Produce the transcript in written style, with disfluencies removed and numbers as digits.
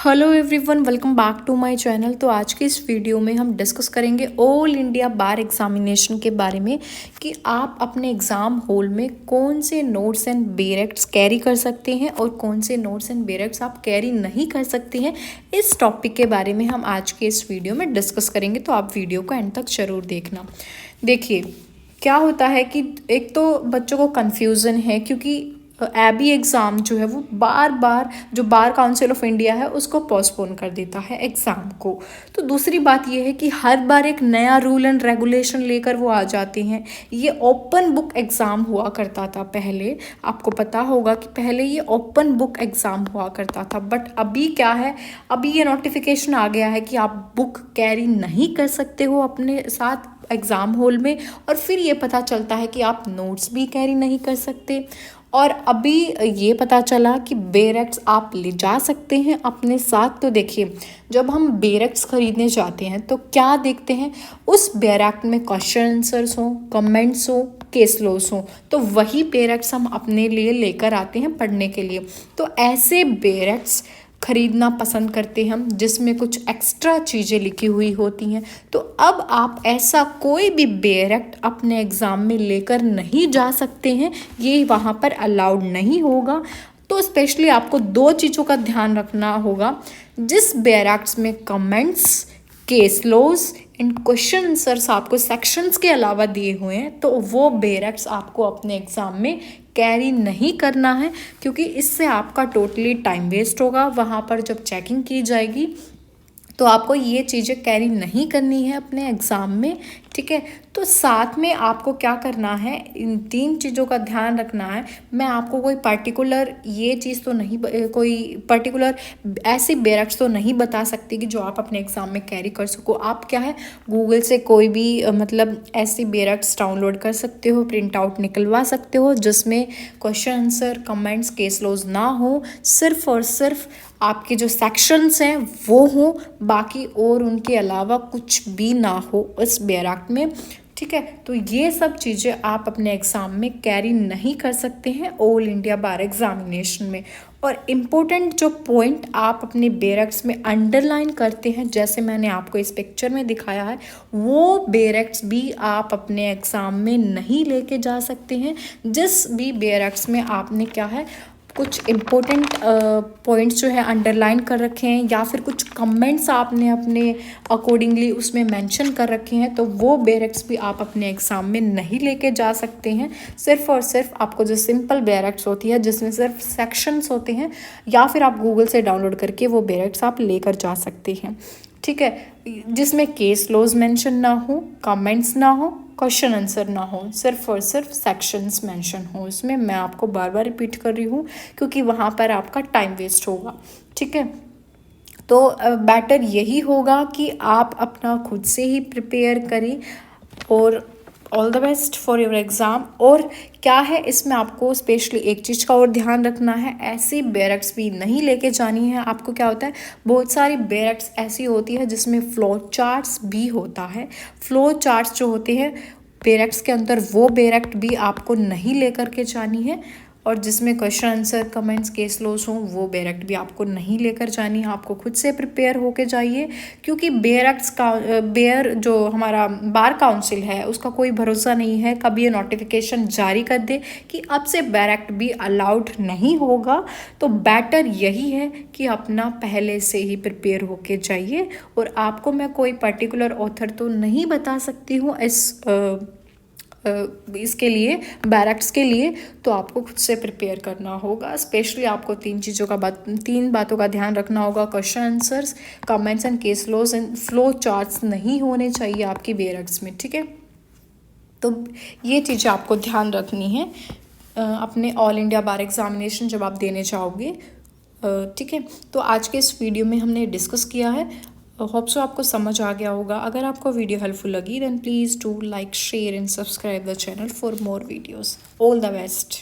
Hello everyone, welcome back to my channel. तो आज के इस वीडियो में हम डिस्कस करेंगे ऑल इंडिया बार एग्जामिनेशन के बारे में कि आप अपने एग्ज़ाम हॉल में कौन से नोट्स एंड बेरेक्ट्स कैरी कर सकते हैं और कौन से नोट्स एंड बेरेक्ट्स आप कैरी नहीं कर सकते हैं। इस टॉपिक के बारे में हम आज के इस वीडियो में डिस्कस करेंगे, तो आप वीडियो को एंड तक ज़रूर देखना। देखिए क्या होता है कि एक तो बच्चों को कन्फ्यूज़न है क्योंकि एबी एग्ज़ाम जो है वो बार बार जो बार काउंसिल ऑफ इंडिया है उसको पोस्टपोन कर देता है एग्ज़ाम को। तो दूसरी बात ये है कि हर बार एक नया रूल एंड रेगुलेशन लेकर वो आ जाते हैं। ये ओपन बुक एग्ज़ाम हुआ करता था पहले, आपको पता होगा कि पहले ये ओपन बुक एग्ज़ाम हुआ करता था, बट अभी क्या है, अभी ये नोटिफिकेशन आ गया है कि आप बुक कैरी नहीं कर सकते हो अपने साथ एग्ज़ाम हॉल में, और फिर ये पता चलता है कि आप नोट्स भी कैरी नहीं कर सकते। और अभी ये पता चला कि बेरेक्ट्स आप ले जा सकते हैं अपने साथ। तो देखिए जब हम बेरेक्ट्स ख़रीदने जाते हैं तो क्या देखते हैं, उस बेरेक्ट में क्वेश्चन आंसर्स हों, कमेंट्स हों, केस लॉस हों, तो वही बेरेक्ट्स हम अपने लिए लेकर आते हैं पढ़ने के लिए। तो ऐसे बेरेक्ट्स खरीदना पसंद करते हैं हम जिसमें कुछ एक्स्ट्रा चीज़ें लिखी हुई होती हैं। तो अब आप ऐसा कोई भी बेरेक्ट अपने एग्ज़ाम में लेकर नहीं जा सकते हैं, ये वहाँ पर अलाउड नहीं होगा। तो स्पेशली आपको दो चीज़ों का ध्यान रखना होगा। जिस बेरेक्ट्स में comments, case laws and question answers आपको सेक्शंस के अलावा दिए हुए हैं, तो वो बेरेक्ट्स आपको अपने एग्ज़ाम में कैरी नहीं करना है, क्योंकि इससे आपका टोटली टाइम वेस्ट होगा। वहाँ पर जब चेकिंग की जाएगी तो आपको ये चीज़ें कैरी नहीं करनी है अपने एग्ज़ाम में, ठीक है। तो साथ में आपको क्या करना है, इन तीन चीज़ों का ध्यान रखना है। मैं आपको कोई पर्टिकुलर ये चीज़ तो नहीं, कोई पर्टिकुलर ऐसी बेरेक्ट्स तो नहीं बता सकती कि जो आप अपने एग्ज़ाम में कैरी कर सको। आप क्या है, गूगल से कोई भी मतलब ऐसी बेरेक्ट्स डाउनलोड कर सकते हो, प्रिंट आउट निकलवा सकते हो जिसमें question answer, comments, case laws ना हो, सिर्फ और सिर्फ आपके जो सेक्शंस हैं वो हों, बाकी और उनके अलावा कुछ भी ना हो इस बेरेक्ट में, ठीक है। तो ये सब चीज़ें आप अपने एग्ज़ाम में कैरी नहीं कर सकते हैं ऑल इंडिया बार एग्जामिनेशन में। और इम्पोर्टेंट जो पॉइंट आप अपने बेरेक्ट्स में अंडरलाइन करते हैं, जैसे मैंने आपको इस पिक्चर में दिखाया है, वो बेरेक्ट्स भी आप अपने एग्ज़ाम में नहीं लेके जा सकते हैं। जिस भी बेरेक्ट्स में आपने क्या है, कुछ इम्पोर्टेंट पॉइंट्स जो है अंडरलाइन कर रखे हैं या फिर कुछ कमेंट्स आपने अपने अकॉर्डिंगली उसमें मेंशन कर रखे हैं, तो वो बेरेक्ट्स भी आप अपने एग्ज़ाम में नहीं लेके जा सकते हैं। सिर्फ और सिर्फ आपको जो सिंपल बेरेक्ट्स होती है जिसमें सिर्फ सेक्शंस होते हैं, या फिर आप गूगल से डाउनलोड करके वो बेरेक्ट्स आप लेकर जा सकते हैं, ठीक है। जिसमें केस लॉस मेंशन ना हो, कमेंट्स ना हो, क्वेश्चन आंसर ना हो, सिर्फ और सिर्फ सेक्शंस मेंशन हो। इसमें मैं आपको बार बार रिपीट कर रही हूँ क्योंकि वहाँ पर आपका टाइम वेस्ट होगा, ठीक है। तो बेटर यही होगा कि आप अपना खुद से ही प्रिपेयर करें, और all the best for your exam. और क्या है, इसमें आपको स्पेशली एक चीज़ का और ध्यान रखना है, ऐसी बेरेक्ट्स भी नहीं लेके जानी है। आपको क्या होता है, बहुत सारी बेरेक्ट्स ऐसी होती है जिसमें फ्लो चार्ट्स भी होता है। फ्लो चार्ट्स जो होते हैं बेरेक्ट्स के अंदर, वो बेरेक्ट भी आपको नहीं लेकर के जानी है। और जिसमें question answer, comments, case laws हों, वो बेरेक्ट भी आपको नहीं लेकर जानी है। आपको खुद से प्रिपेयर होके जाइए, क्योंकि बेरेक्ट्स का जो हमारा बार काउंसिल है उसका कोई भरोसा नहीं है, कभी ये नोटिफिकेशन जारी कर दे कि अब से बेरेक्ट भी अलाउड नहीं होगा। तो बेटर यही है कि अपना पहले से ही प्रिपेयर होके जाइए। और आपको मैं कोई पर्टिकुलर ऑथर तो नहीं बता सकती हूँ इसके लिए, बैरेक्ट्स के लिए, तो आपको खुद से प्रिपेयर करना होगा। स्पेशली आपको तीन बातों का ध्यान रखना होगा। Question answers, comments and case laws and flow charts नहीं होने चाहिए आपकी बैरेक्ट्स में, ठीक है। तो ये चीज़ें आपको ध्यान रखनी है अपने ऑल इंडिया बार एग्जामिनेशन जब आप देने जाओगे, ठीक है। तो आज के इस वीडियो में हमने डिस्कस किया है। होप सो आपको समझ आ गया होगा। अगर आपको वीडियो हेल्पफुल लगी then please do like, share and subscribe the channel for more videos. All the best.